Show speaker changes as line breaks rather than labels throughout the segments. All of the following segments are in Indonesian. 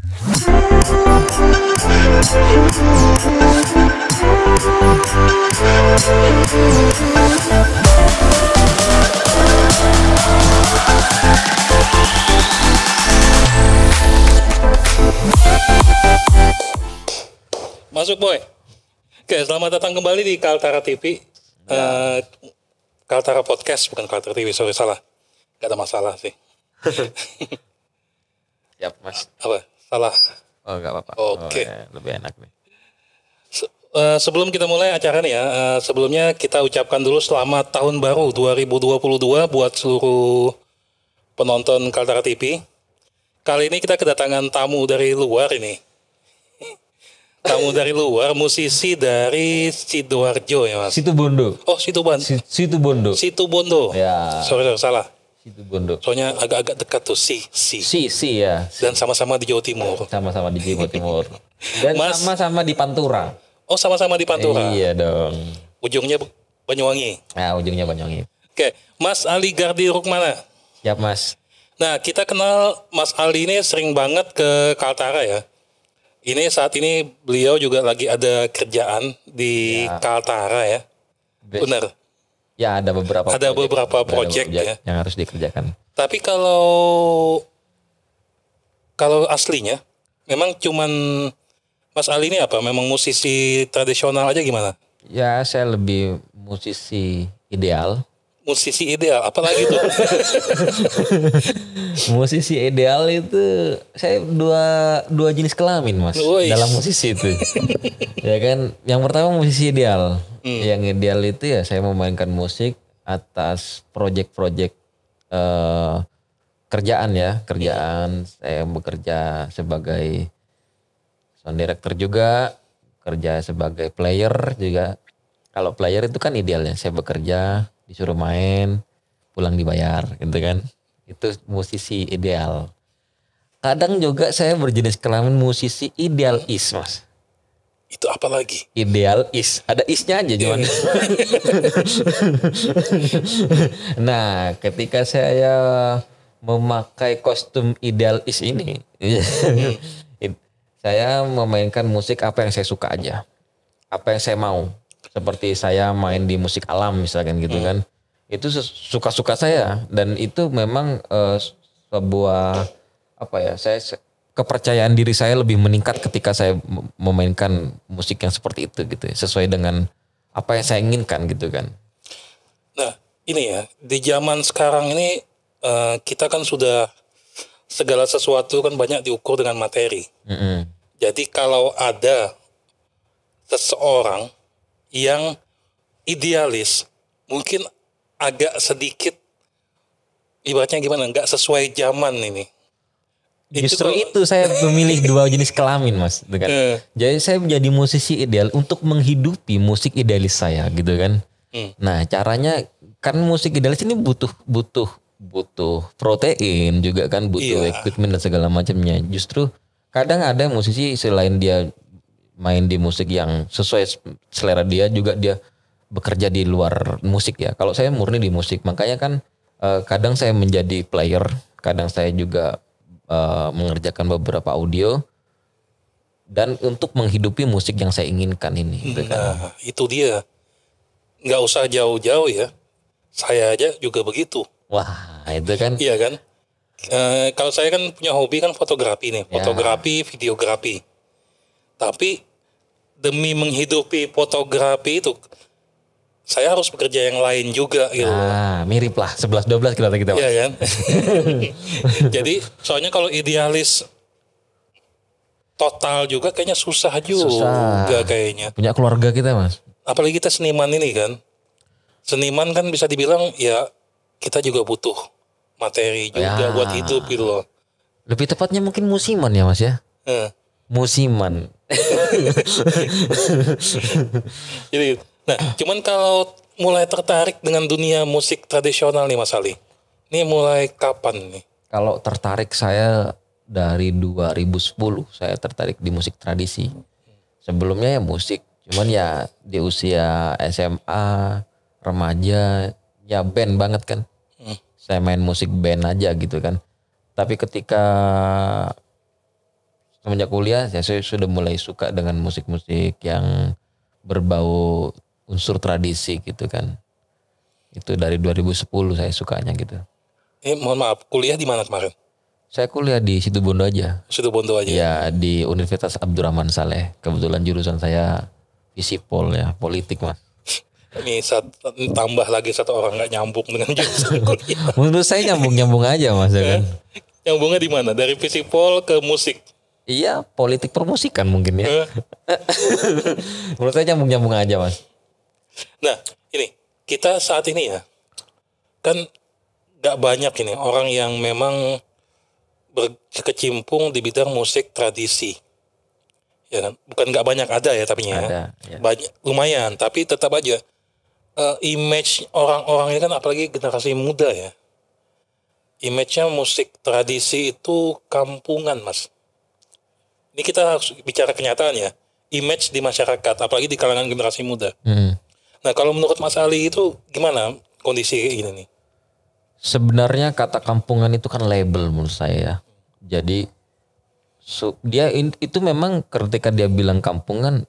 Masuk boy. Oke, selamat datang kembali di Kaltara TV. Kaltara Podcast, bukan Kaltara TV, sorry salah. Gak ada masalah sih.
Siap mas.
Apa? Salah.
Oh gak apa-apa.
Oke.
Ya, lebih enak nih.
Sebelum kita mulai acara nih ya, sebelumnya kita ucapkan dulu selamat tahun baru 2022 buat seluruh penonton Kaltara TV. Kali ini kita kedatangan tamu dari luar ini. Tamu dari luar, musisi dari Sidoarjo ya mas.
Situbondo.
Oh Situbondo.
Situbondo.
Situbondo.
Ya.
Sorry salah.
Situbondo.
Soalnya agak-agak dekat tuh si.
Ya.
Dan sama-sama di Jawa Timur.
Sama-sama di Jawa Timur. Dan sama-sama di Pantura.
Oh sama-sama di Pantura.
Iya dong.
Ujungnya Banyuwangi.
Nah ujungnya Banyuwangi.
Oke, Mas Ali Gardi Rukmana.
Siap mas.
Nah kita kenal Mas Ali ini sering banget ke Kaltara ya. Ini saat ini beliau juga lagi ada kerjaan di Kaltara ya. Benar.
Ya ada beberapa project
ya
yang harus dikerjakan.
Tapi kalau aslinya memang cuman Mas Ali ini apa? Memang musisi tradisional aja gimana?
Ya saya lebih musisi ideal.
Musisi ideal, apalagi tuh?
Musisi ideal itu saya dua jenis kelamin mas. Dalam musisi itu. Ya kan, yang pertama musisi ideal. Yang ideal itu ya saya memainkan musik atas project-project kerjaan ya. Saya bekerja sebagai sound director juga, kerja sebagai player juga. Kalau player itu kan idealnya saya bekerja, disuruh main, pulang dibayar gitu kan. Itu musisi ideal. Kadang juga saya berjenis kelamin musisi idealis mas.
Itu apa lagi?
Idealis. Ada isnya aja cuman. Nah ketika saya memakai kostum idealis ini. Saya memainkan musik apa yang saya suka aja. Apa yang saya mau. Seperti saya main di musik alam misalkan gitu kan. Itu suka-suka saya. Dan itu memang sebuah kepercayaan diri saya lebih meningkat ketika saya memainkan musik yang seperti itu gitu. Sesuai dengan apa yang saya inginkan gitu kan.
Nah ini ya, di zaman sekarang ini kita kan sudah segala sesuatu kan banyak diukur dengan materi. Jadi kalau ada seseorang yang idealis mungkin agak sedikit ibaratnya gimana nggak sesuai zaman ini.
Justru itu saya memilih dua jenis kelamin mas, kan? Jadi saya menjadi musisi ideal untuk menghidupi musik idealis saya gitu kan. Nah caranya kan musik idealis ini butuh protein juga kan, butuh equipment dan segala macamnya. Justru kadang ada musisi selain dia main di musik yang sesuai selera dia juga dia bekerja di luar musik ya. Kalau saya murni di musik, makanya kan kadang saya menjadi player, kadang saya juga mengerjakan beberapa audio dan untuk menghidupi musik yang saya inginkan ini.
Nah, itu dia. Nggak usah jauh-jauh ya. Saya aja juga begitu.
Wah, itu kan.
Iya kan? Kalau saya kan punya hobi kan fotografi nih, fotografi, videografi. Tapi demi menghidupi fotografi itu saya harus bekerja yang lain juga gitu.
Nah, mirip lah 11-12 kita.
Iya kan? Jadi soalnya kalau idealis total juga kayaknya susah juga kayaknya.
Punya keluarga kita mas.
Apalagi kita seniman ini kan. Seniman kan bisa dibilang ya kita juga butuh materi juga buat hidup gitu loh.
Lebih tepatnya mungkin musiman ya mas ya. Musiman.
Jadi, nah, cuman kalau mulai tertarik dengan dunia musik tradisional nih Mas Ali, ini mulai kapan nih?
Kalau tertarik saya dari 2010 saya tertarik di musik tradisi. Sebelumnya ya musik, cuman ya di usia SMA, remaja, ya band banget kan. Saya main musik band aja gitu kan. Tapi ketika semenjak kuliah ya saya sudah mulai suka dengan musik-musik yang berbau unsur tradisi gitu kan. Itu dari 2010 saya sukanya gitu.
Mohon maaf, kuliah di mana kemarin?
Saya kuliah di Situbondo aja.
Situbondo aja.
Ya, di Universitas Abdurrahman Saleh. Kebetulan jurusan saya Visipol ya, politik Mas.
Ini tambah lagi satu orang nggak nyambung dengan jurusan kuliah.
Menurut saya nyambung aja Mas ya kan.
Nyambungnya di mana? Dari Visipol ke musik.
Iya, politik permusikan mungkin ya. Menurut saya nyambung aja Mas.
Nah, ini kita saat ini ya, kan nggak banyak ini orang yang memang berkecimpung di bidang musik tradisi. Ya kan? Bukan nggak banyak, ada ya tapi ya. Banyak, lumayan, tapi tetap aja image orang-orang ini kan, apalagi generasi muda ya, image-nya musik tradisi itu kampungan Mas. Ini kita harus bicara kenyataan ya, image di masyarakat, apalagi di kalangan generasi muda. Nah kalau menurut Mas Ali itu gimana kondisi ini nih?
Sebenarnya kata kampungan itu kan label menurut saya ya. Jadi dia itu memang ketika dia bilang kampungan,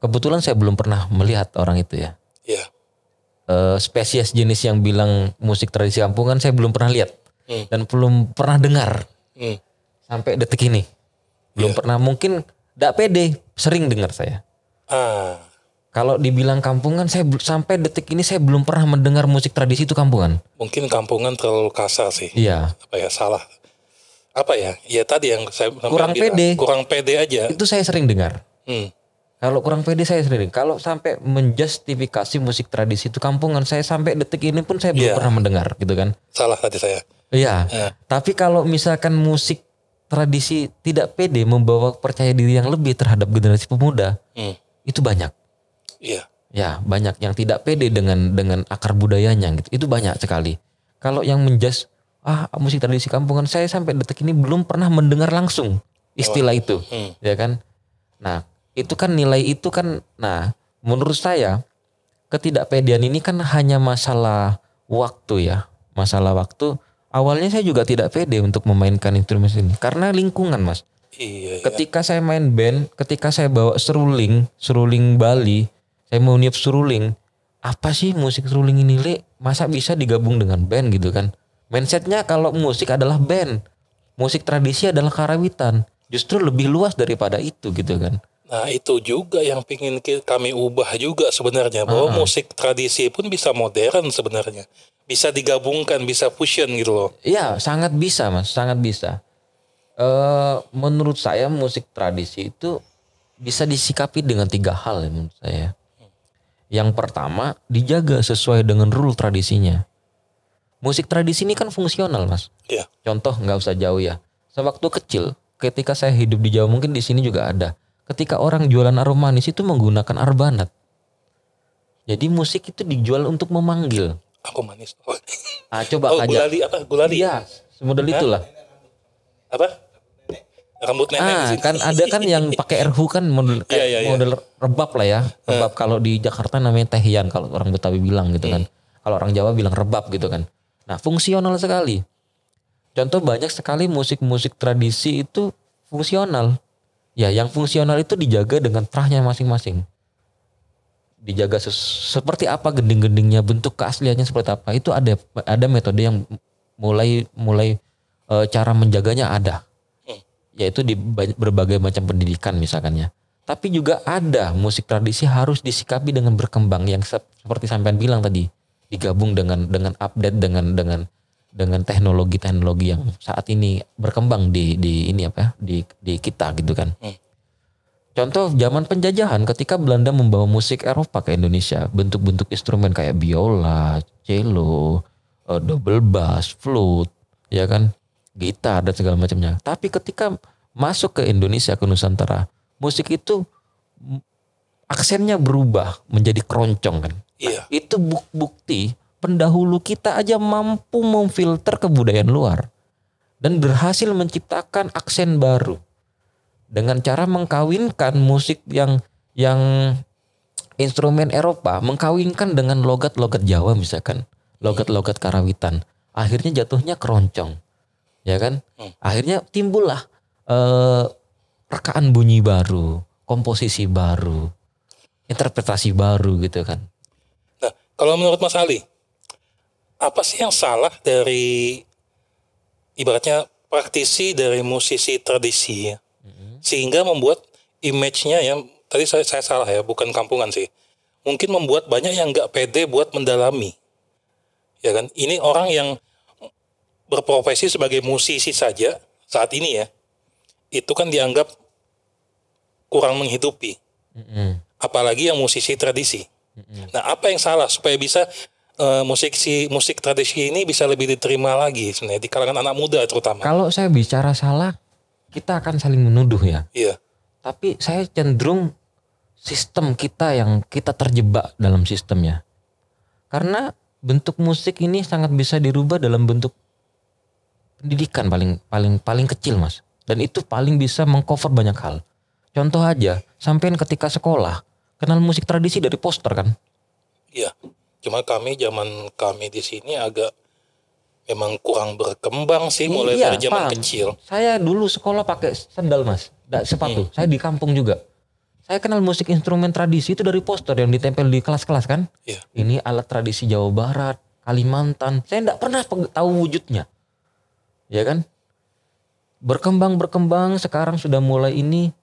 kebetulan saya belum pernah melihat orang itu ya.
Iya.
Spesies jenis yang bilang musik tradisi kampungan saya belum pernah lihat dan belum pernah dengar sampai detik ini. Belum pernah, mungkin tidak pede, sering dengar saya. Kalau dibilang kampungan, saya sampai detik ini saya belum pernah mendengar musik tradisi itu kampungan.
Mungkin kampungan terlalu kasar sih.
Iya.
Apa ya, salah. Apa ya? Ya tadi yang saya
kurang pede.
Kurang pede aja.
Itu saya sering dengar. Kalau kurang pede saya sering. Kalau sampai menjustifikasi musik tradisi itu kampungan, saya sampai detik ini pun saya belum pernah mendengar gitu kan.
Salah tadi saya.
Iya. Tapi kalau misalkan musik tradisi tidak pede membawa percaya diri yang lebih terhadap generasi pemuda, itu banyak.
Iya.
Ya, banyak yang tidak pede dengan akar budayanya gitu. Itu banyak sekali. Kalau yang menjas musik tradisi kampungan, saya sampai detik ini belum pernah mendengar langsung istilah itu. Ya kan? Nah, itu kan nilai itu kan, nah menurut saya ketidakpedean ini kan hanya masalah waktu ya. Masalah waktu. Awalnya saya juga tidak pede untuk memainkan instrumen ini karena lingkungan Mas.
Iya.
Ketika saya main band, ketika saya bawa seruling Bali, saya mau niup seruling, apa sih musik seruling ini Le? Masa bisa digabung dengan band gitu kan? Mindsetnya kalau musik adalah band, musik tradisi adalah karawitan, justru lebih luas daripada itu gitu kan?
Nah itu juga yang pingin kami ubah juga sebenarnya, bahwa musik tradisi pun bisa modern sebenarnya, bisa digabungkan, bisa fusion gitu loh.
Iya, sangat bisa Mas, sangat bisa. Menurut saya musik tradisi itu bisa disikapi dengan 3 hal ya menurut saya. Yang pertama, dijaga sesuai dengan rule tradisinya. Musik tradisi ini kan fungsional Mas.
Iya.
Contoh nggak usah jauh ya. Sewaktu kecil, ketika saya hidup di Jawa, mungkin di sini juga ada. Ketika orang jualan aroma manis itu menggunakan arbanat. Jadi musik itu dijual untuk memanggil.
Aku manis.
Coba aja.
Gulali apa? Gulali.
Iya, semodel itulah.
Apa? Rambut nenek.
Kan ada kan yang pakai erhu kan model model rebab lah ya. Rebab kalau di Jakarta namanya tehian kalau orang Betawi bilang gitu kan. Kalau orang Jawa bilang rebab gitu kan. Nah, fungsional sekali. Contoh banyak sekali musik-musik tradisi itu fungsional. Ya, yang fungsional itu dijaga dengan terahnya masing-masing. Dijaga seperti apa gending-gendingnya, bentuk keasliannya seperti apa. Itu ada metode yang mulai cara menjaganya ada. Yaitu di berbagai macam pendidikan misalkannya. Tapi juga ada musik tradisi harus disikapi dengan berkembang yang seperti sampean bilang tadi, digabung dengan update dengan teknologi yang saat ini berkembang di kita gitu kan. Contoh zaman penjajahan ketika Belanda membawa musik Eropa ke Indonesia, bentuk-bentuk instrumen kayak biola, cello, double bass, flute, ya kan, gitar dan segala macamnya. Tapi ketika masuk ke Indonesia, ke Nusantara, musik itu aksennya berubah menjadi keroncong kan.
Iya.
Itu bukti pendahulu kita aja mampu memfilter kebudayaan luar dan berhasil menciptakan aksen baru dengan cara mengkawinkan musik yang instrumen Eropa, mengkawinkan dengan logat-logat Jawa misalkan, logat-logat karawitan. Akhirnya jatuhnya keroncong, ya kan? Akhirnya timbullah rekaan bunyi baru, komposisi baru, interpretasi baru gitu kan.
Nah, kalau menurut Mas Ali, apa sih yang salah dari ibaratnya praktisi dari musisi tradisi ya, sehingga membuat image-nya ya, tadi saya salah ya, bukan kampungan sih, mungkin membuat banyak yang nggak pede buat mendalami, ya kan? Ini orang yang berprofesi sebagai musisi saja saat ini ya, itu kan dianggap kurang menghidupi, apalagi yang musisi tradisi. Nah, apa yang salah supaya bisa musik tradisi ini bisa lebih diterima lagi sebenarnya di kalangan anak muda terutama?
Kalau saya bicara salah, kita akan saling menuduh ya.
Iya.
Tapi saya cenderung sistem kita yang kita terjebak dalam sistemnya. Karena bentuk musik ini sangat bisa dirubah dalam bentuk pendidikan paling kecil, Mas. Dan itu paling bisa mengcover banyak hal. Contoh aja, sampean ketika sekolah kenal musik tradisi dari poster kan?
Iya. Cuma zaman kami di sini agak memang kurang berkembang sih mulai dari zaman kecil.
Saya dulu sekolah pakai sandal, Mas, sepatu. Saya di kampung juga. Saya kenal musik instrumen tradisi itu dari poster yang ditempel di kelas-kelas kan.
Iya.
Ini alat tradisi Jawa Barat, Kalimantan. Saya enggak pernah tahu wujudnya. Ya kan? Berkembang sekarang sudah mulai ini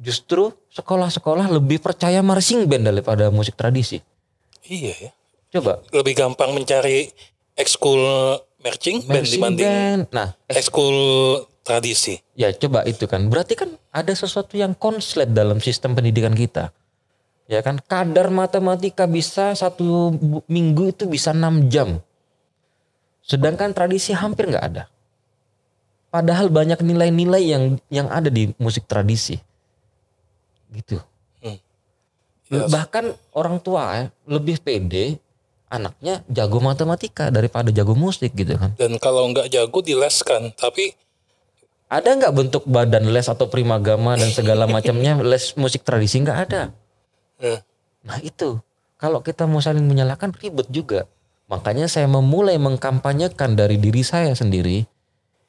justru sekolah-sekolah lebih percaya marching band daripada musik tradisi.
Iya ya.
Coba.
Lebih gampang mencari ekskul marching band dibanding ekskul tradisi.
Ya coba itu kan. Berarti kan ada sesuatu yang konslet dalam sistem pendidikan kita. Ya kan, kadar matematika bisa 1 minggu itu bisa 6 jam. Sedangkan tradisi hampir nggak ada. Padahal banyak nilai-nilai yang ada di musik tradisi. Gitu. Yes. Bahkan orang tua lebih pede anaknya jago matematika daripada jago musik gitu kan.
Dan kalau nggak jago dileskan, tapi
ada nggak bentuk badan les atau primagama dan segala macamnya les musik tradisi? Nggak ada. Nah itu, kalau kita mau saling menyalahkan ribet juga. Makanya saya memulai mengkampanyekan dari diri saya sendiri.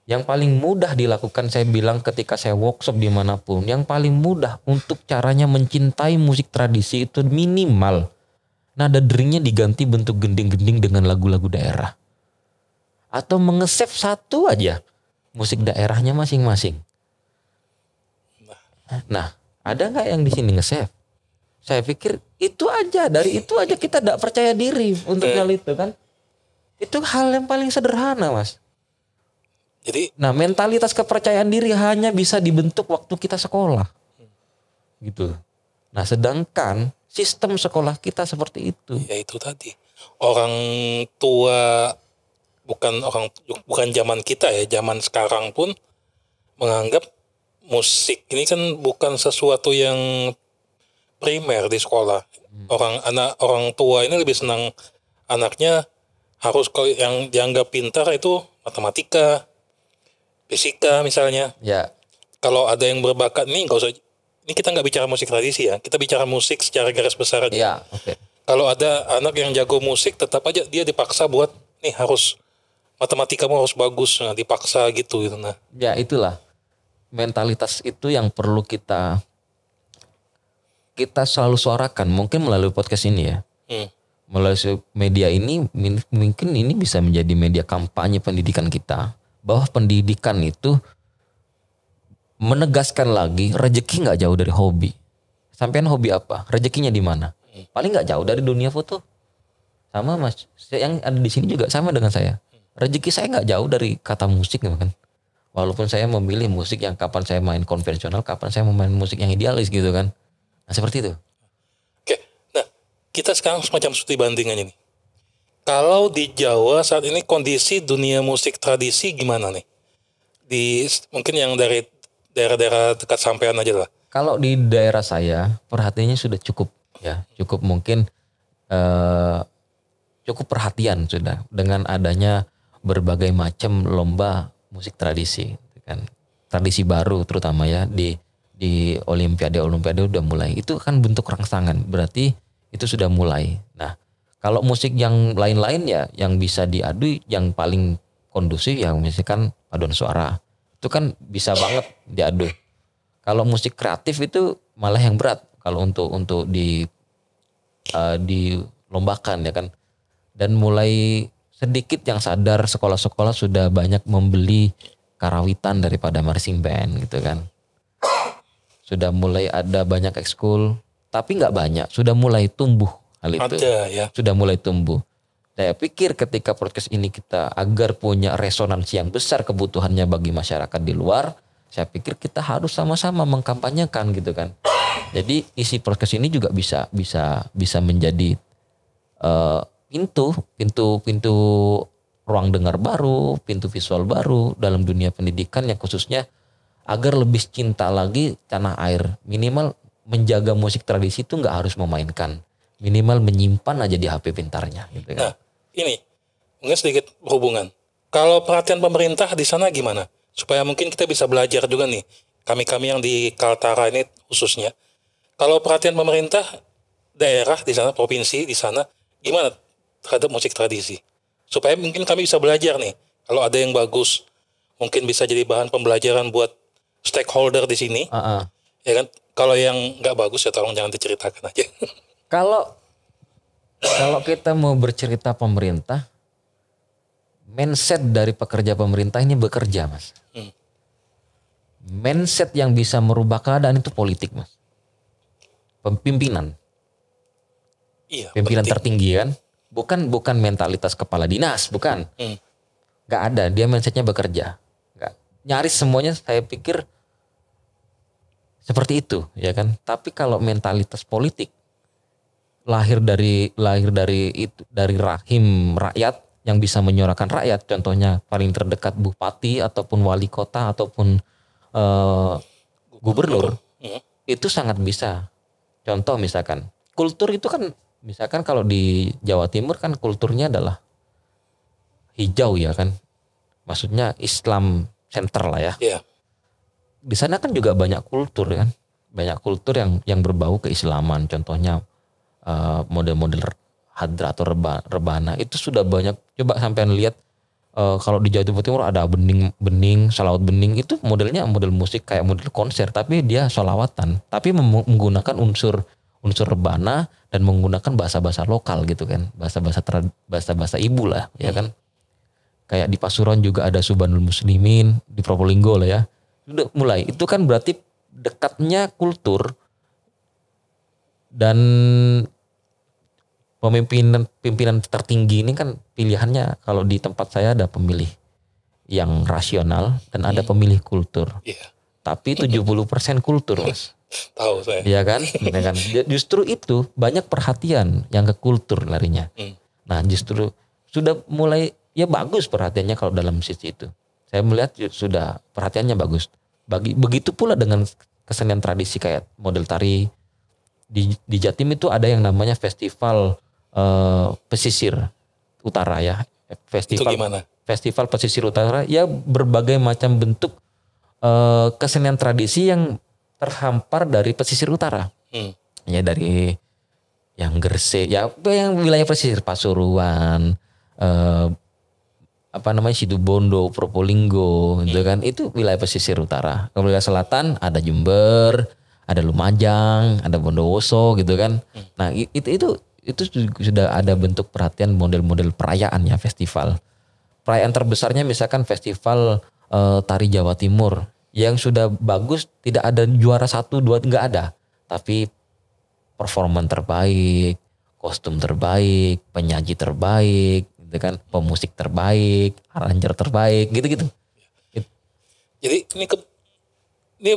Yang paling mudah dilakukan saya bilang ketika saya workshop dimanapun, yang paling mudah untuk caranya mencintai musik tradisi itu minimal nada deringnya diganti bentuk gending-gending dengan lagu-lagu daerah. Atau mengesep satu aja musik daerahnya masing-masing. Nah, ada nggak yang di sini ngesep? Saya pikir itu aja, dari itu aja kita tidak percaya diri untuk hal itu kan. Itu hal yang paling sederhana, Mas.
Jadi,
mentalitas kepercayaan diri hanya bisa dibentuk waktu kita sekolah. Gitu. Nah, sedangkan sistem sekolah kita seperti itu.
Ya itu tadi. Orang tua bukan zaman kita ya, zaman sekarang pun menganggap musik ini kan bukan sesuatu yang primer di sekolah. Orang tua ini lebih senang anaknya harus, kalau yang dianggap pintar itu matematika, fisika misalnya.
Ya.
Kalau ada yang berbakat nih nggak usah. Ini kita nggak bicara musik tradisi ya. Kita bicara musik secara garis besar aja.
Ya, oke.
Kalau ada anak yang jago musik, tetap aja dia dipaksa buat nih harus matematikamu harus bagus, nah, dipaksa gitu. Nah.
Ya itulah mentalitas itu yang perlu kita selalu suarakan. Mungkin melalui podcast ini ya. Melalui media ini mungkin ini bisa menjadi media kampanye pendidikan kita. Bahwa pendidikan itu menegaskan lagi rezeki nggak jauh dari hobi. Sampean hobi apa? Rezekinya di mana? Paling nggak jauh dari dunia foto. Sama Mas, yang ada di sini juga sama dengan saya. Rezeki saya nggak jauh dari kata musik kan. Walaupun saya memilih musik yang kapan saya main konvensional, kapan saya main musik yang idealis gitu kan. Nah seperti itu.
Oke, nah kita sekarang semacam studi banding aja nih. Kalau di Jawa saat ini kondisi dunia musik tradisi gimana nih? Mungkin yang dari daerah-daerah dekat sampean aja lah.
Kalau di daerah saya perhatiannya sudah cukup ya, cukup mungkin cukup perhatian sudah dengan adanya berbagai macam lomba musik tradisi kan. Tradisi baru terutama ya di olimpiade udah mulai. Itu kan bentuk rangsangan, berarti itu sudah mulai. Nah, kalau musik yang lain-lain ya yang bisa diadu yang paling kondusif ya misalkan paduan suara. Itu kan bisa banget diadu. Kalau musik kreatif itu malah yang berat kalau untuk dilombakan ya kan. Dan mulai sedikit yang sadar, sekolah-sekolah sudah banyak membeli karawitan daripada marching band gitu kan. Sudah mulai ada banyak ekskul, tapi nggak banyak, sudah mulai tumbuh hal itu.
Ada ya.
Sudah mulai tumbuh. Saya pikir ketika podcast ini kita agar punya resonansi yang besar kebutuhannya bagi masyarakat di luar, saya pikir kita harus sama-sama mengkampanyekan gitu kan. Jadi isi podcast ini juga bisa menjadi pintu ruang dengar baru, pintu visual baru dalam dunia pendidikan yang khususnya agar lebih cinta lagi tanah air. Minimal menjaga musik tradisi itu nggak harus memainkan, minimal menyimpan aja di HP pintarnya gitu kan.
Nah, ini mungkin sedikit berhubungan. Kalau perhatian pemerintah di sana gimana? Supaya mungkin kita bisa belajar juga nih, kami yang di Kaltara ini khususnya. Kalau perhatian pemerintah daerah di sana, provinsi di sana, gimana terhadap musik tradisi? Supaya mungkin kami bisa belajar nih, kalau ada yang bagus, mungkin bisa jadi bahan pembelajaran buat stakeholder di sini. Ya kan? Kalau yang nggak bagus ya tolong jangan diceritakan aja.
Kalau kita mau bercerita pemerintah, mindset dari pekerja pemerintah ini bekerja, Mas. Mindset yang bisa merubah keadaan itu politik, Mas. Pimpinan.
Iya.
Pimpinan
penting.
tertinggi kan, bukan mentalitas kepala dinas, bukan. Gak ada, dia mindsetnya bekerja. Gak, nyaris semuanya saya pikir seperti itu, ya kan. Tapi kalau mentalitas politik lahir dari rahim rakyat yang bisa menyuarakan rakyat, contohnya paling terdekat bupati ataupun wali kota ataupun gubernur, itu sangat bisa. Contoh misalkan kultur itu kan, misalkan kalau di Jawa Timur kan kulturnya adalah hijau ya kan, maksudnya Islam center lah ya.
Yeah.
Di sana kan juga banyak kultur kan, banyak kultur yang berbau keislaman, contohnya model-model hadra atau rebana itu sudah banyak. Coba sampean lihat kalau di Jawa Timur ada bening, salawat bening, itu modelnya model musik kayak model konser, tapi dia sholawatan, tapi menggunakan unsur rebana dan menggunakan bahasa-bahasa lokal gitu kan, bahasa-bahasa ibu lah ya kan. Kayak di Pasuruan juga ada Subhanul Muslimin, di Probolinggo lah ya. Udah mulai, itu kan berarti dekatnya kultur. Dan pimpinan tertinggi ini kan pilihannya, kalau di tempat saya ada pemilih yang rasional dan ada pemilih kultur.
Yeah.
Tapi 70% kultur, Mas.
Tahu saya.
Iya kan? Justru itu banyak perhatian yang ke kultur larinya. Nah, justru sudah mulai ya bagus perhatiannya kalau dalam sisi itu. Saya melihat sudah perhatiannya bagus. Begitu pula dengan kesenian tradisi kayak model tari. Di Jatim itu ada yang namanya festival pesisir utara ya.
Itu gimana?
Festival pesisir utara ya, berbagai macam bentuk kesenian tradisi yang terhampar dari pesisir utara. Ya dari yang Gresik, ya yang wilayah pesisir, Pasuruan, Situbondo, Probolinggo, gitu kan. Itu wilayah pesisir utara. Ke wilayah selatan ada Jember, ada Lumajang, ada Bondowoso gitu kan. Nah, itu sudah ada bentuk perhatian model-model perayaan ya, festival. Perayaan terbesarnya misalkan festival tari Jawa Timur yang sudah bagus, tidak ada juara 1, 2, enggak ada. Tapi performan terbaik, kostum terbaik, penyaji terbaik, gitu kan, pemusik terbaik, arranger terbaik, gitu-gitu.
Jadi ini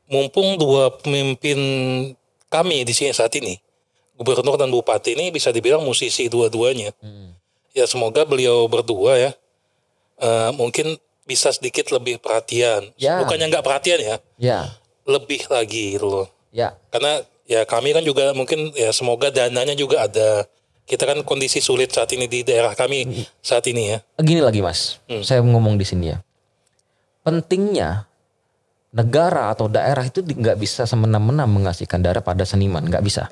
mumpung dua pemimpin kami di sini saat ini, gubernur dan bupati ini bisa dibilang musisi dua-duanya. Ya semoga beliau berdua ya mungkin bisa sedikit lebih perhatian. Ya. Bukannya nggak perhatian ya.
Ya.
Lebih lagi gitu loh.
Ya.
Karena ya kami kan juga mungkin ya semoga dananya juga ada. Kita kan kondisi sulit saat ini di daerah kami saat ini ya.
Gini lagi Mas, saya ngomong di sini ya. Pentingnya negara atau daerah itu nggak bisa semena-mena mengasihkan darah pada seniman, nggak bisa.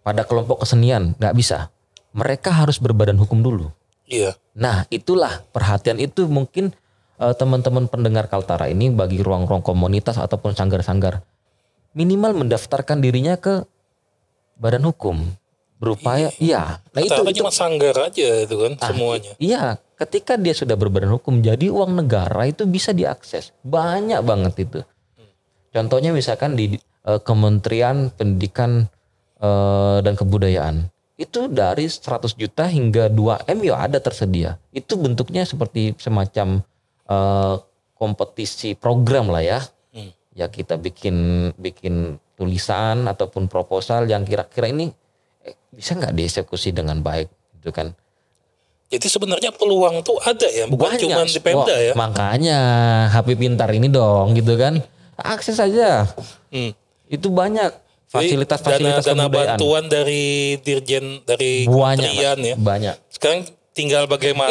Pada kelompok kesenian nggak bisa. Mereka harus berbadan hukum dulu.
Iya.
Nah itulah perhatian itu mungkin teman-teman pendengar Kaltara ini bagi ruang-ruang komunitas ataupun sanggar-sanggar minimal mendaftarkan dirinya ke badan hukum berupaya nah itu
cuma sanggar aja itu kan semuanya.
Iya, ketika dia sudah berbadan hukum jadi uang negara itu bisa diakses banyak banget itu. Contohnya misalkan di Kementerian Pendidikan dan Kebudayaan itu dari 100 juta hingga 2M ya ada tersedia. Itu bentuknya seperti semacam kompetisi program lah ya. Ya kita bikin tulisan ataupun proposal yang kira-kira ini bisa nggak dieksekusi dengan baik gitu kan.
Jadi sebenarnya peluang tuh ada ya, bukan cuma di Pemda ya.
Makanya HP Pintar ini dong gitu kan. Akses aja. Itu banyak. Fasilitas-fasilitas
dana
kebudayaan.
Bantuan dari dirjen dari kementerian ya.
Banyak.
Sekarang tinggal bagaimana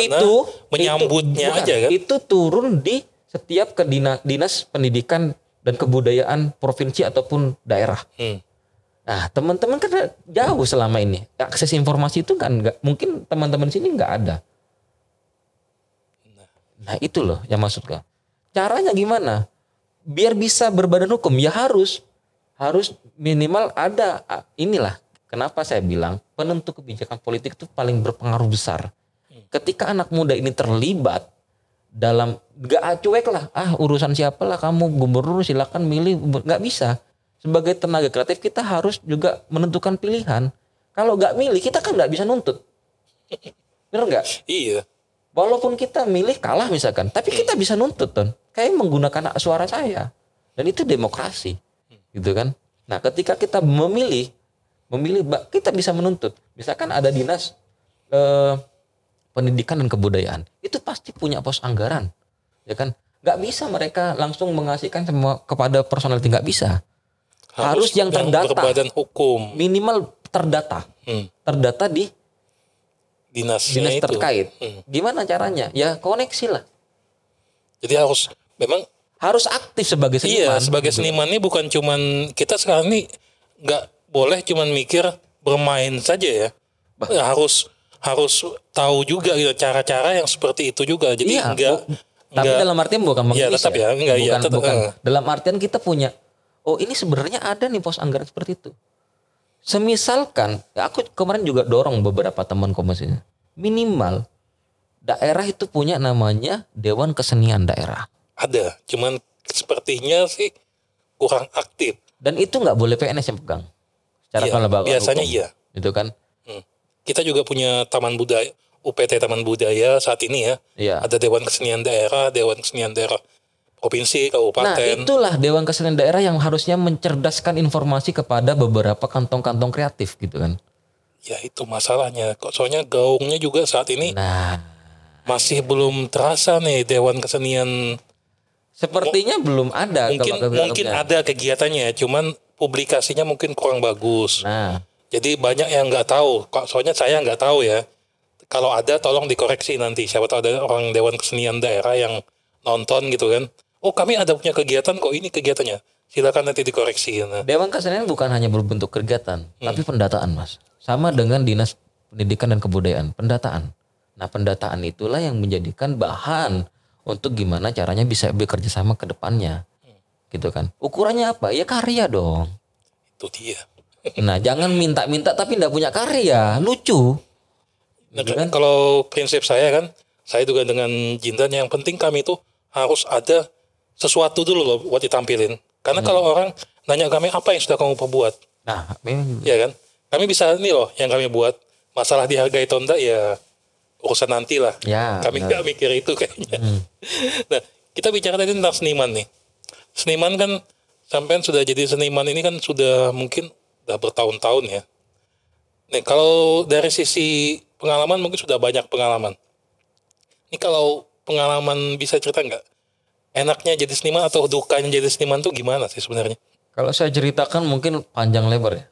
menyambutnya aja kan.
Itu turun di setiap ke dinas pendidikan dan kebudayaan provinsi ataupun daerah. Nah teman-teman kan jauh selama ini. Akses informasi itu kan nggak mungkin teman-teman sini nggak ada. Nah itu loh yang maksudnya. Caranya gimana? Biar bisa berbadan hukum ya harus minimal ada inilah kenapa saya bilang penentu kebijakan politik itu paling berpengaruh besar. Ketika anak muda ini terlibat dalam gak cuek lah urusan siapa lah kamu gubernur silakan milih, nggak bisa. Sebagai tenaga kreatif kita harus juga menentukan pilihan. Kalau nggak milih kita kan nggak bisa nuntut, bener nggak?
Iya.
Walaupun kita milih kalah misalkan, tapi kita bisa nuntut kan, kayak menggunakan hak suara saya dan itu demokrasi. Gitu kan. Nah ketika kita memilih kita bisa menuntut. Misalkan ada dinas pendidikan dan kebudayaan itu pasti punya pos anggaran ya kan. Nggak bisa mereka langsung mengasihkan semua kepada personal, nggak bisa. Harus yang terdata,
berbadan hukum
minimal terdata di dinas terkait. Gimana caranya ya koneksi lah.
Jadi harus aktif sebagai seniman. Iya, sebagai seniman ini bukan cuman kita sekarang ini nggak boleh cuman mikir bermain saja ya. Harus tahu juga gitu cara-cara yang seperti itu juga. Jadi
tapi dalam artian bukan mengemis
tetap ya.
Bukan. Dalam artian kita punya ini sebenarnya ada nih pos anggaran seperti itu. Semisalkan aku kemarin juga dorong beberapa teman komisinya. Minimal daerah itu punya namanya Dewan Kesenian Daerah.
Ada, cuman sepertinya sih kurang aktif.
Dan itu nggak boleh PNS yang pegang. Secara kelembagaan
biasanya
hukum.
Iya.
Itu kan.
Kita juga punya Taman Budaya, UPT Taman Budaya saat ini ya. Iya. Ada Dewan Kesenian Daerah provinsi, kabupaten.
Nah itulah Dewan Kesenian Daerah yang harusnya mencerdaskan informasi kepada beberapa kantong-kantong kreatif gitu kan.
Ya itu masalahnya. Soalnya gaungnya juga saat ini masih belum terasa nih Dewan Kesenian.
Sepertinya belum ada.
Mungkin ada kegiatannya, cuman publikasinya mungkin kurang bagus. Jadi banyak yang nggak tahu. Soalnya saya nggak tahu ya. Kalau ada tolong dikoreksi nanti. Siapa tahu ada orang Dewan Kesenian Daerah yang nonton gitu kan. Oh kami ada punya kegiatan kok ini kegiatannya. Silakan nanti dikoreksi.
Dewan Kesenian bukan hanya berbentuk kegiatan, tapi pendataan mas. Sama dengan Dinas Pendidikan dan Kebudayaan, pendataan. Nah pendataan itulah yang menjadikan bahan untuk gimana caranya bisa bekerja sama ke depannya. Gitu kan. Ukurannya apa? Ya karya dong.
Itu dia.
Nah jangan minta-minta tapi enggak punya karya. Lucu.
Nah, gitu kan? Kalau prinsip saya kan, saya juga dengan Jindan yang penting kami itu harus ada sesuatu dulu loh buat ditampilin. Karena kalau orang nanya kami apa yang sudah kamu perbuat.
Nah,
ya kan? Kami bisa ini loh yang kami buat. Masalah dihargai atau enggak ya urusan nanti lah.
Ya,
kami nggak mikir itu kayaknya. Nah, kita bicara tadi tentang seniman nih. Seniman kan sampean sudah jadi seniman ini kan sudah mungkin udah bertahun-tahun ya. Nih kalau dari sisi pengalaman mungkin sudah banyak pengalaman. Ini kalau pengalaman bisa cerita nggak? Enaknya jadi seniman atau dukanya jadi seniman tuh gimana sih sebenarnya?
Kalau saya ceritakan mungkin panjang lebar ya.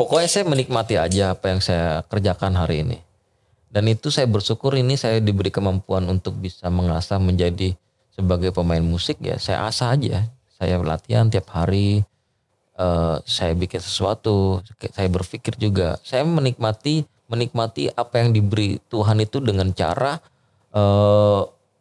Pokoknya saya menikmati aja apa yang saya kerjakan hari ini. Dan itu saya bersyukur ini saya diberi kemampuan untuk bisa mengasah menjadi sebagai pemain musik ya. Saya asah aja. Saya latihan tiap hari. Saya bikin sesuatu. Saya berpikir juga. Saya menikmati apa yang diberi Tuhan itu dengan cara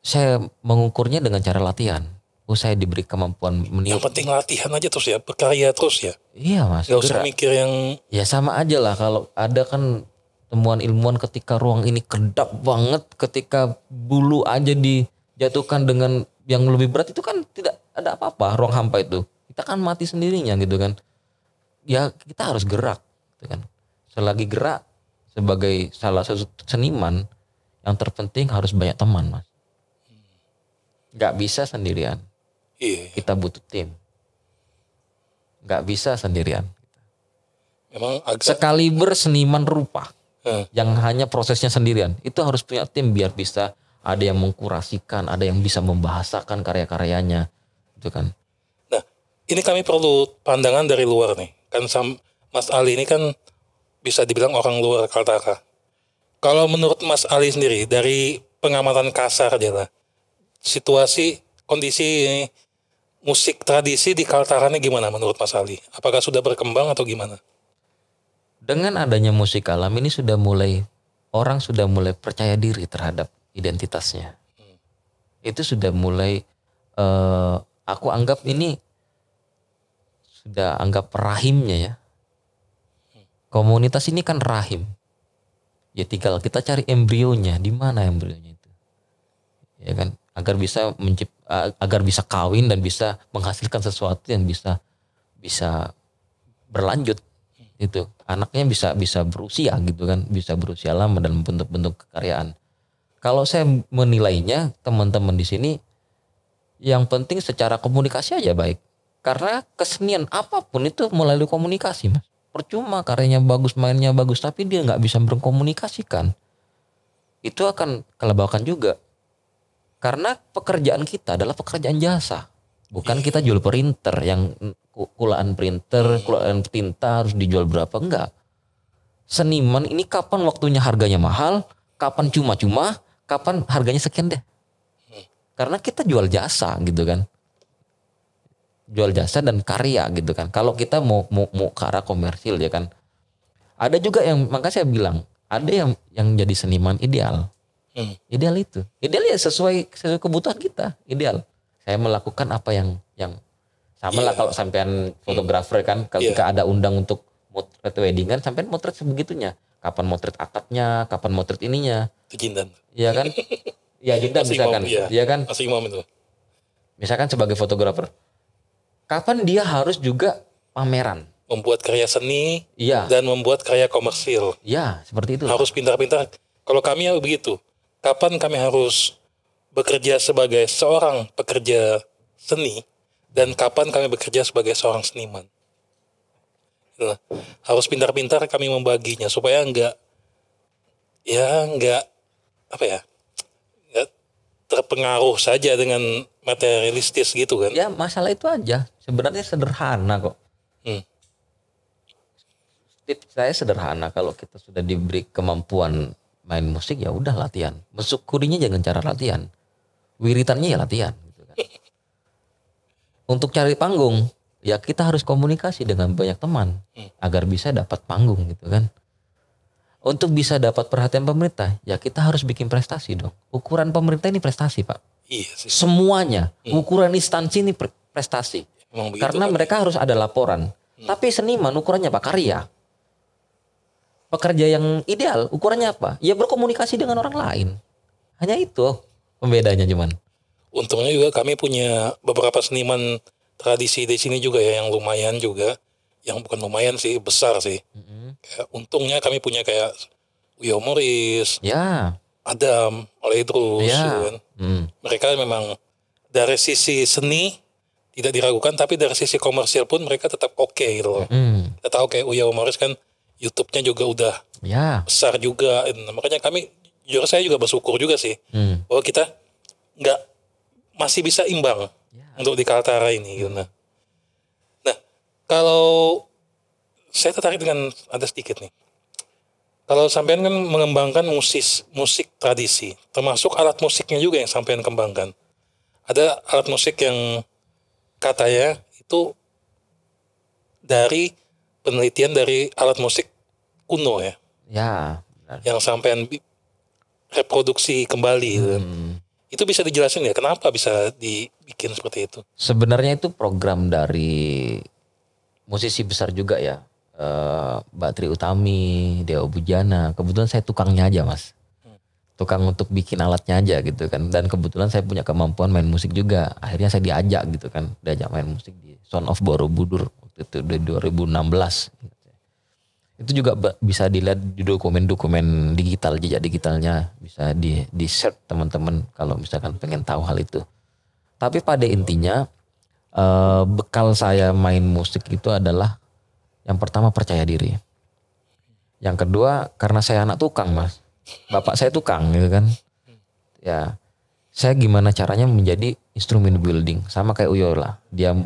Saya mengukurnya dengan cara latihan. Saya diberi kemampuan meniup.
Yang penting latihan aja terus ya, berkarya terus ya.
Iya Mas.
Gak usah mikir yang.
Ya sama aja lah, kalau ada kan temuan ilmuwan ketika ruang ini kedap banget, ketika bulu aja dijatuhkan dengan yang lebih berat itu kan tidak ada apa-apa ruang hampa itu. Kita kan mati sendirinya gitu kan. Ya kita harus gerak gitu kan. Selagi gerak sebagai salah satu seniman, yang terpenting harus banyak teman Mas. Gak bisa sendirian.
Iya.
Kita butuh tim. Gak bisa sendirian.
Memang agak.
Sekaliber seniman rupa yang hanya prosesnya sendirian, itu harus punya tim biar bisa ada yang mengkurasikan, ada yang bisa membahasakan karya-karyanya, gitu kan.
Nah, ini kami perlu pandangan dari luar nih. Kan Mas Ali ini kan bisa dibilang orang luar Kaltara. Kalau menurut Mas Ali sendiri, dari pengamatan kasar aja lah, situasi, kondisi musik tradisi di Kaltara ini gimana menurut Mas Ali? Apakah sudah berkembang atau gimana?
Dengan adanya musik alam ini orang sudah mulai percaya diri terhadap identitasnya. Itu sudah mulai, aku anggap ini sudah anggap rahimnya ya. Komunitas ini kan rahim. Ya tinggal kita cari embrionya, di mana embrionya itu. Ya kan, agar bisa kawin dan bisa menghasilkan sesuatu yang bisa berlanjut. Itu anaknya bisa berusia gitu kan, bisa berusia lama dalam bentuk-bentuk kekaryaan. Kalau saya menilainya, teman-teman di sini yang penting secara komunikasi aja baik, karena kesenian apapun itu melalui komunikasi Mas. Percuma karyanya bagus, mainnya bagus, tapi dia nggak bisa berkomunikasikan, itu akan kelabakan juga. Karena pekerjaan kita adalah pekerjaan jasa, bukan kita jual printer yang kulaan printer, kulaan tinta harus dijual berapa, enggak. Seniman ini kapan waktunya harganya mahal, kapan cuma-cuma, kapan harganya sekian deh. Karena kita jual jasa gitu kan. Jual jasa dan karya gitu kan. Kalau kita mau ke arah komersil ya kan. Ada juga yang, makanya saya bilang, ada yang jadi seniman ideal. Ideal itu. Ideal ya sesuai kebutuhan kita, ideal. Saya melakukan apa yang sama lah kalau sampean fotografer kan, ketika ada undang untuk motret wedding kan, sampean motret sebegitunya. Kapan motret akadnya, kapan motret ininya.
Itu Jindan.
Iya kan? Ya Jindan misalkan. Iya kan?
Mas Imam itu.
Misalkan sebagai fotografer, kapan dia harus juga pameran?
Membuat karya seni,
iya,
dan membuat karya komersil.
Iya, seperti itu.
Harus pintar-pintar. Kalau kami ya begitu. Kapan kami harus bekerja sebagai seorang pekerja seni, dan kapan kami bekerja sebagai seorang seniman. Nah, harus pintar-pintar kami membaginya supaya enggak terpengaruh saja dengan materialistis gitu kan.
Ya masalah itu aja. Sebenarnya sederhana kok. Tips saya sederhana, kalau kita sudah diberi kemampuan main musik ya udah latihan. Mensyukurinya jangan cara latihan. Wiritannya ya latihan gitu kan. Untuk cari panggung ya kita harus komunikasi dengan banyak teman agar bisa dapat panggung gitu kan. Untuk bisa dapat perhatian pemerintah ya kita harus bikin prestasi dong. Ukuran pemerintah ini prestasi Pak.
Iya sih.
Semuanya. Ukuran instansi ini prestasi. Karena mereka harus ada laporan. Tapi seniman ukurannya apa? Karya. Pekerja yang ideal ukurannya apa? Ya berkomunikasi dengan orang lain. Hanya itu pembedanya cuman.
Untungnya juga kami punya beberapa seniman tradisi di sini juga ya, yang lumayan juga. Yang bukan lumayan sih, besar sih. Kayak, untungnya kami punya kayak Uyo Morris,
ya,
Adam, Oledrus,
ya.
Gitu kan. Mereka memang dari sisi seni tidak diragukan, tapi dari sisi komersil pun mereka tetap oke gitu loh. Kita tahu kayak Uyo Morris kan YouTube-nya juga udah besar juga. Makanya saya juga bersyukur juga sih bahwa kita masih bisa imbang untuk di Kaltara ini gitu. Nah, kalau saya tertarik dengan ada sedikit nih. Kalau sampean kan mengembangkan musik tradisi, termasuk alat musiknya juga yang sampean kembangkan. Ada alat musik yang katanya itu dari penelitian dari alat musik kuno ya. Ya. Yang sampean reproduksi kembali gitu. Itu bisa dijelasin ya kenapa bisa dibikin seperti itu?
Sebenarnya itu program dari musisi besar juga ya. Mbak Tri Utami, Dewa Bujana. Kebetulan saya tukangnya aja mas. Tukang untuk bikin alatnya aja gitu kan. Dan kebetulan saya punya kemampuan main musik juga. Akhirnya saya diajak gitu kan. Diajak main musik di Sound of Borobudur. Waktu itu di 2016. Itu juga bisa dilihat di dokumen-dokumen digital, jejak digitalnya bisa di search teman-teman kalau misalkan pengen tahu hal itu. Tapi pada intinya bekal saya main musik itu adalah yang pertama percaya diri. Yang kedua karena saya anak tukang mas, bapak saya tukang gitu kan. Ya saya gimana caranya menjadi instrumen building sama kayak Uyo lah. Dia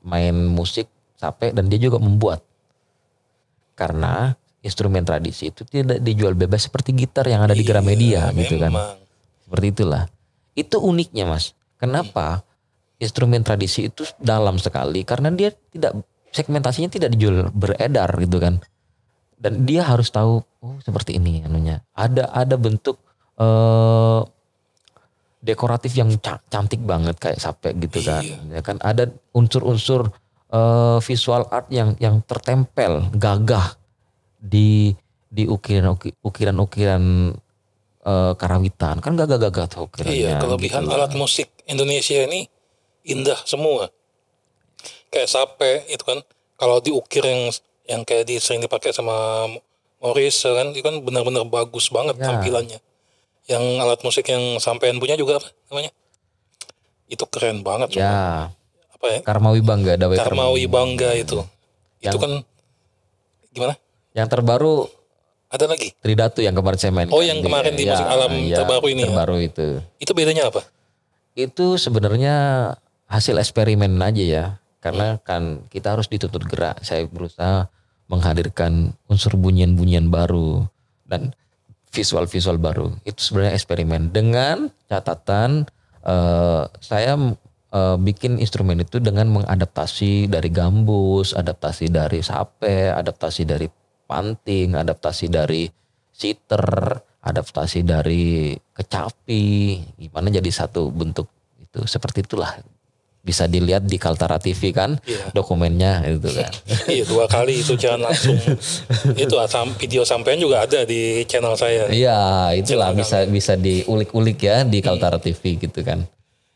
main musik sampai dan dia juga membuat. Karena instrumen tradisi itu tidak dijual bebas seperti gitar yang ada di Gramedia gitu kan. Seperti itulah. Itu uniknya mas. Kenapa instrumen tradisi itu dalam sekali? Karena dia tidak, segmentasinya tidak dijual beredar gitu kan. Dan dia harus tahu oh seperti ini anunya. Ada bentuk dekoratif yang cantik banget kayak sape gitu kan. Ya kan ada unsur-unsur visual art yang tertempel gagah di ukiran-ukiran karawitan kan gagah-gagah tuh ukirannya.
Iya, kelebihan gitu alat musik Indonesia ini indah semua. Kayak sape itu kan kalau diukir yang kayak sering dipakai sama Morris kan itu kan benar-benar bagus banget tampilannya. Yang alat musik yang sampean punya juga apa namanya? Itu keren banget
ya.
Semua. Ya?
Karmawi Bangga, Dawai
Karmawi Bangga itu kan gimana?
Yang terbaru
ada lagi
Tridatu yang kemarin saya main.
Oh yang kemarin di musik alam terbaru ini.
Terbaru
ya?
Itu
bedanya apa?
Itu sebenarnya hasil eksperimen aja ya, karena kan kita harus dituntut gerak. Saya berusaha menghadirkan unsur bunyian-bunyian baru dan visual-visual baru. Itu sebenarnya eksperimen dengan catatan saya bikin instrumen itu dengan mengadaptasi dari gambus, adaptasi dari sape, adaptasi dari panting, adaptasi dari siter, adaptasi dari kecapi, gimana jadi satu bentuk itu. Seperti itulah bisa dilihat di Kaltara TV kan dokumennya itu kan.
Iya 2 kali itu jangan langsung itu video sampean juga ada di channel saya.
Iya itulah bisa diulik-ulik ya di Kaltara TV gitu kan.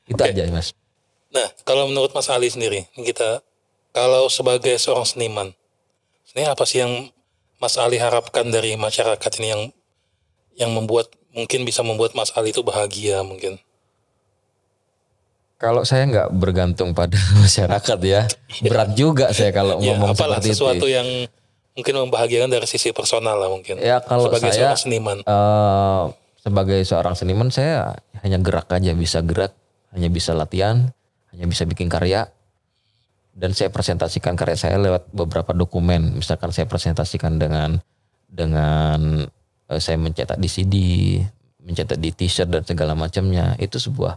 Itu aja mas.
Nah, kalau menurut Mas Ali sendiri, kita kalau sebagai seorang seniman, sebenarnya apa sih yang Mas Ali harapkan dari masyarakat ini yang mungkin bisa membuat Mas Ali itu bahagia mungkin?
Kalau saya nggak bergantung pada masyarakat ya, berat juga saya kalau ngomong seperti itu.
Sesuatu yang mungkin membahagiakan dari sisi personal lah mungkin.
Ya kalau
sebagai
saya
seorang seniman,
sebagai seorang seniman saya hanya gerak aja, bisa gerak, hanya bisa latihan. Hanya bisa bikin karya dan saya presentasikan karya saya lewat beberapa dokumen. Misalkan saya presentasikan dengan saya mencetak di CD, mencetak di t-shirt dan segala macamnya. Itu sebuah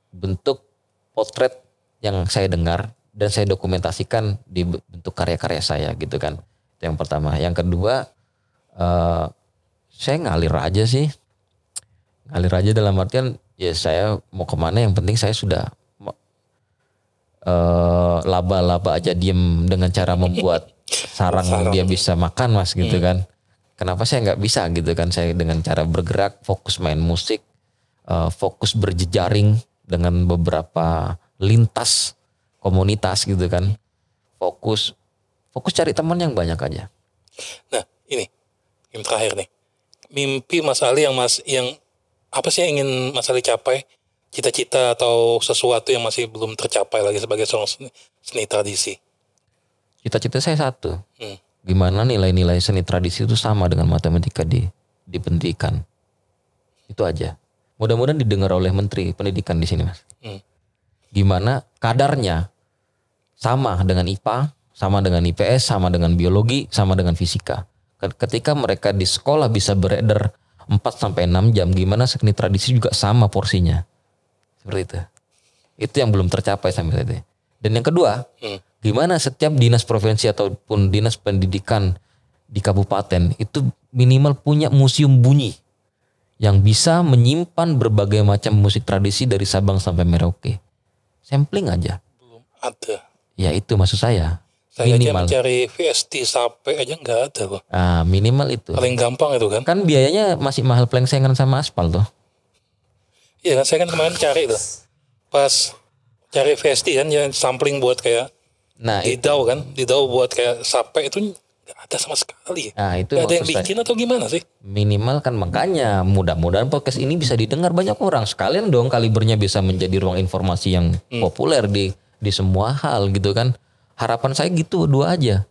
bentuk potret yang saya dengar dan saya dokumentasikan di bentuk karya-karya saya gitu kan. Itu yang pertama. Yang kedua saya ngalir aja sih. Ngalir aja dalam artian ya saya mau kemana yang penting saya sudah laba-laba aja diem dengan cara membuat sarang dia bisa makan mas gitu kan. Kenapa saya nggak bisa gitu kan, saya dengan cara bergerak fokus main musik, fokus berjejaring dengan beberapa lintas komunitas gitu kan, fokus cari teman yang banyak aja.
Nah ini yang terakhir nih, mimpi Mas Ali yang apa sih yang ingin Mas Ali capai? Cita-cita atau sesuatu yang masih belum tercapai lagi sebagai seorang seni tradisi?
Cita-cita saya satu. Gimana nilai-nilai seni tradisi itu sama dengan matematika di pendidikan. Itu aja. Mudah-mudahan didengar oleh Menteri Pendidikan di sini mas. Gimana kadarnya sama dengan IPA, sama dengan IPS, sama dengan biologi, sama dengan fisika. Ketika mereka di sekolah bisa beredar 4-6 jam, gimana seni tradisi juga sama porsinya. Seperti itu. Itu yang belum tercapai sampai saat ini. Dan yang kedua, gimana setiap dinas provinsi ataupun dinas pendidikan di kabupaten itu minimal punya museum bunyi yang bisa menyimpan berbagai macam musik tradisi dari Sabang sampai Merauke. Sampling aja.
Belum ada.
Ya itu maksud saya.
Saya
minimal.
aja mencari VST sampai aja nggak ada loh.
Minimal itu.
Paling gampang itu kan.
Kan biayanya masih mahal pelengsengan sama aspal tuh.
Iya kan saya kan kemarin cari tuh. Pas cari VST kan yang sampling buat kayak di DAW kan. Di DAW buat kayak sampai itu nggak ada sama sekali.
Nah itu
gak ada yang bikin atau gimana sih?
Minimal kan, makanya mudah-mudahan podcast ini bisa didengar banyak orang. Sekalian dong Kalibernya bisa menjadi ruang informasi yang populer di semua hal gitu kan. Harapan saya gitu, dua aja.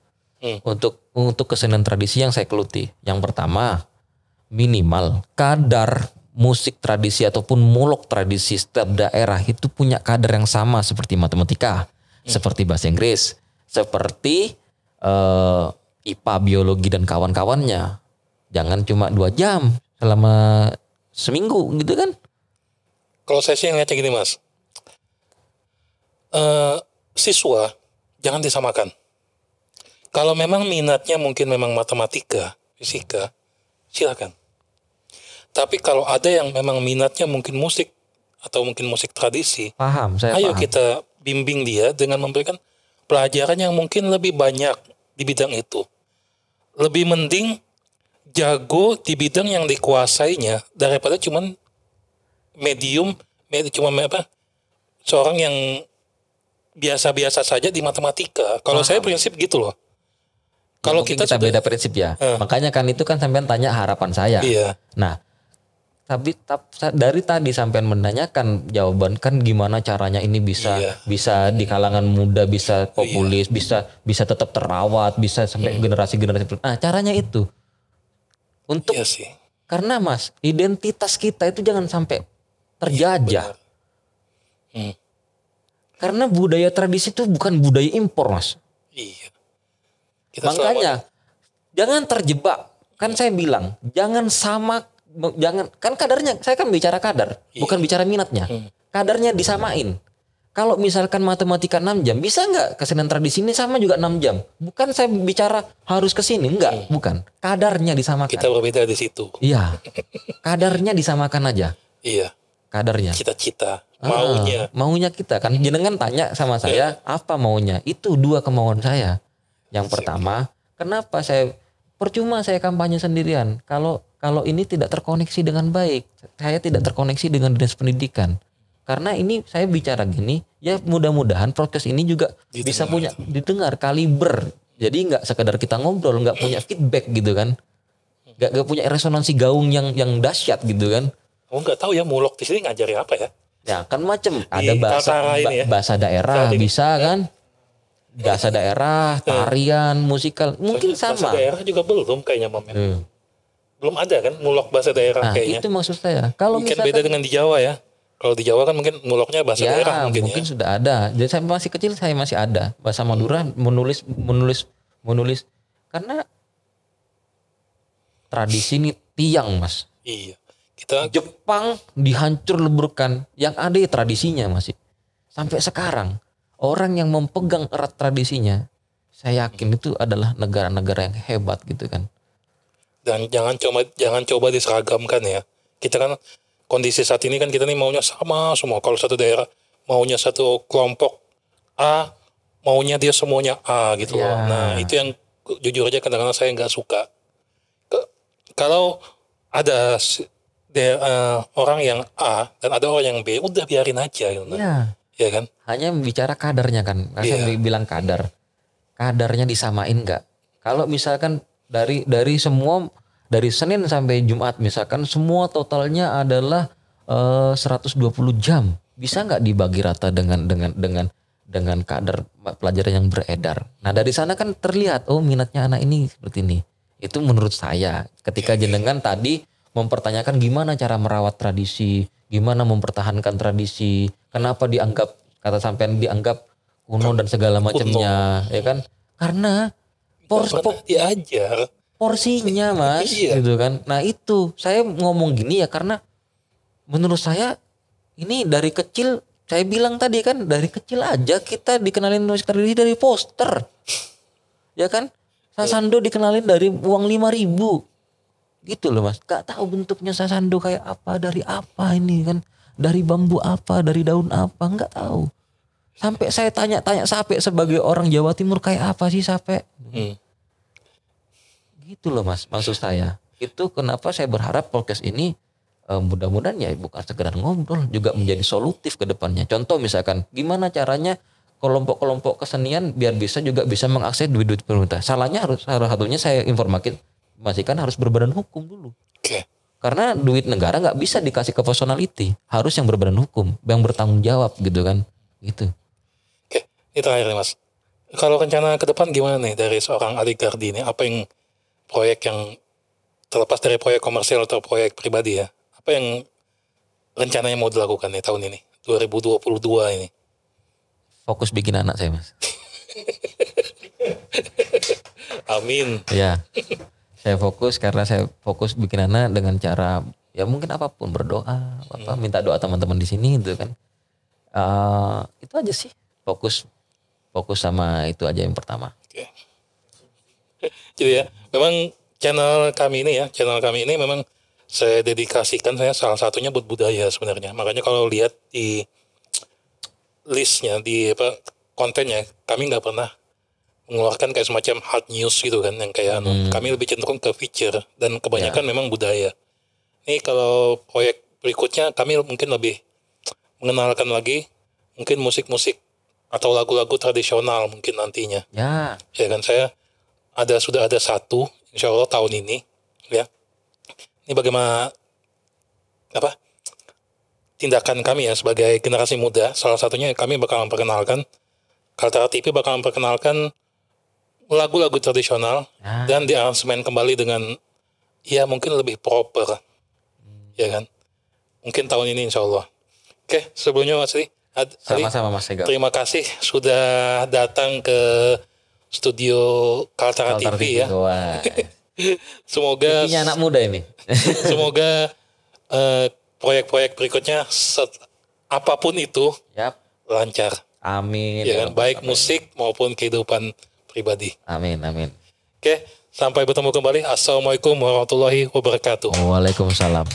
Untuk kesenian tradisi yang saya geluti. Yang pertama, minimal kadar musik tradisi ataupun mulok tradisi setiap daerah itu punya kadar yang sama seperti matematika, seperti bahasa Inggris, seperti IPA, biologi dan kawan-kawannya. Jangan cuma 2 jam selama seminggu gitu kan.
Kalau saya sih ngeliatnya gini Mas. Siswa jangan disamakan. Kalau memang minatnya mungkin memang matematika, fisika, silakan. Tapi kalau ada yang memang minatnya mungkin musik atau mungkin musik tradisi, ayo kita bimbing dia dengan memberikan pelajaran yang mungkin lebih banyak di bidang itu. Lebih mending jago di bidang yang dikuasainya daripada cuman seorang yang biasa-biasa saja di matematika. Kalau saya prinsip gitu loh.
Kalau kita beda prinsip ya. Makanya kan itu kan sampean tanya harapan saya.
Iya.
Nah, tapi dari tadi sampean menanyakan jawaban kan gimana caranya ini bisa di kalangan muda, bisa populis, bisa tetap terawat, bisa sampai generasi-generasi. Nah, caranya itu untuk karena Mas, identitas kita itu jangan sampai terjajah. Karena budaya tradisi itu bukan budaya impor Mas.
Iya.
Makanya jangan terjebak. Kan saya bilang jangan kan kadarnya, saya kan bicara kadar, bukan bicara minatnya. Kadarnya disamain. Kalau misalkan matematika 6 jam, bisa nggak kesenian tradisi ini sama juga 6 jam? Bukan saya bicara harus ke sini, enggak, bukan. Kadarnya disamakan.
Kita berbeda di situ.
Iya. Kadarnya disamakan aja.
Iya.
Kadarnya.
Cita-cita,
maunya kita kan. Jenengan tanya sama saya, apa maunya? Itu 2 kemauan saya. Yang pertama, kenapa percuma saya kampanye sendirian kalau ini tidak terkoneksi dengan baik. Saya tidak terkoneksi dengan dinas pendidikan. Karena ini saya bicara gini, ya mudah-mudahan podcast ini juga bisa didengar kaliber. Jadi nggak sekedar kita ngobrol, nggak punya feedback gitu kan. Nggak punya resonansi gaung yang dahsyat gitu kan.
Oh nggak tahu ya mulok di sini ngajari apa ya?
Ya kan macam ada bahasa daerah bisa kan. Bahasa daerah, tarian, musikal, mungkin sama.
Bahasa daerah juga belum kayaknya momen. Belum ada kan mulok bahasa daerah kayaknya.
Itu maksud saya. Kalau
mungkin beda dengan di Jawa ya. Kalau di Jawa kan mungkin muloknya bahasa daerah mungkin
sudah ada. Jadi saya masih kecil saya masih ada bahasa Madura menulis karena tradisi ini tiang Mas.
Iya.
Jepang dihancur leburkan, yang ada tradisinya masih. Sampai sekarang orang yang memegang erat tradisinya, saya yakin itu adalah negara-negara yang hebat gitu kan.
Dan jangan coba diseragamkan ya. Kita kan kondisi saat ini kan kita nih maunya sama semua. Kalau satu daerah maunya satu kelompok A, maunya dia semuanya A gitu loh. Nah itu yang jujur aja kadang-kadang saya nggak suka. Kalau ada orang yang A dan ada orang yang B, udah biarin aja gitu. Ya kan?
Hanya bicara kadarnya kan. Saya bilang kadar. Kadarnya disamain nggak? Kalau misalkan dari Senin sampai Jumat misalkan semua totalnya adalah 120 jam. Bisa nggak dibagi rata dengan kadar pelajaran yang beredar. Nah, dari sana kan terlihat minatnya anak ini seperti ini. Itu menurut saya. Ketika jenengan tadi mempertanyakan gimana cara merawat tradisi, gimana mempertahankan tradisi, kenapa kata sampean dianggap kuno dan segala macamnya, ya kan? Karena
diajar
porsinya Mas, gitu kan. Nah itu saya ngomong gini ya karena menurut saya ini dari kecil, saya bilang tadi kan dari kecil aja kita dikenalin musik tradisi dari poster, ya kan? Sasando dikenalin dari uang 5.000, Gitu loh Mas. Gak tahu bentuknya sasando kayak apa, dari apa ini kan. Dari bambu apa, dari daun apa, nggak tahu. Sampai saya tanya-tanya Sape sebagai orang Jawa Timur kayak apa sih Sape? Gitu loh Mas, maksud saya. Itu kenapa saya berharap podcast ini mudah-mudahan ya bukan sekedar ngobrol, juga menjadi solutif ke depannya. Contoh misalkan, gimana caranya kelompok-kelompok kesenian biar bisa mengakses duit-duit pemerintah. Salah satunya saya informasikan harus berbadan hukum dulu.
Oke.
Karena duit negara nggak bisa dikasih ke personality, harus yang berbadan hukum, yang bertanggung jawab gitu kan, gitu.
Oke, ini terakhir nih Mas. Kalau rencana ke depan gimana nih dari seorang Ali Gardi ini? Apa yang proyek yang terlepas dari proyek komersial atau proyek pribadi ya? Apa yang rencananya mau dilakukan nih tahun ini, 2022 ini?
Fokus bikin anak saya Mas.
Amin.
Ya. Saya fokus bikin anak dengan cara ya mungkin apapun, berdoa, minta doa teman-teman di sini gitu kan. Itu aja sih, fokus sama itu aja yang pertama.
Oke. Jadi ya, memang channel kami ini memang saya dedikasikan, saya salah satunya buat budaya sebenarnya. Makanya kalau lihat di listnya, di kontennya, kami nggak pernah mengeluarkan kayak semacam hard news gitu kan, yang kayak kami lebih cenderung ke feature dan kebanyakan memang budaya. Ini kalau proyek berikutnya kami mungkin lebih mengenalkan lagi mungkin musik-musik atau lagu-lagu tradisional mungkin nantinya. Ya kan, saya sudah ada satu insya Allah tahun ini ya. Ini bagaimana tindakan kami ya sebagai generasi muda. Salah satunya kami bakal memperkenalkan, Kaltara TV bakal memperkenalkan lagu-lagu tradisional dan diaransemen kembali dengan ya mungkin lebih proper, ya kan? Mungkin tahun ini insya Allah. Oke, sebelumnya Mas Ali,
sama-sama Mas Ega.
Terima kasih sudah datang ke studio Kaltara TV ya. Semoga
anak muda ini.
Semoga proyek-proyek berikutnya apapun itu lancar.
Amin.
Ya kan, baik musik maupun kehidupan pribadi.
Amin.
Oke, sampai bertemu kembali. Assalamualaikum warahmatullahi wabarakatuh.
Waalaikumsalam.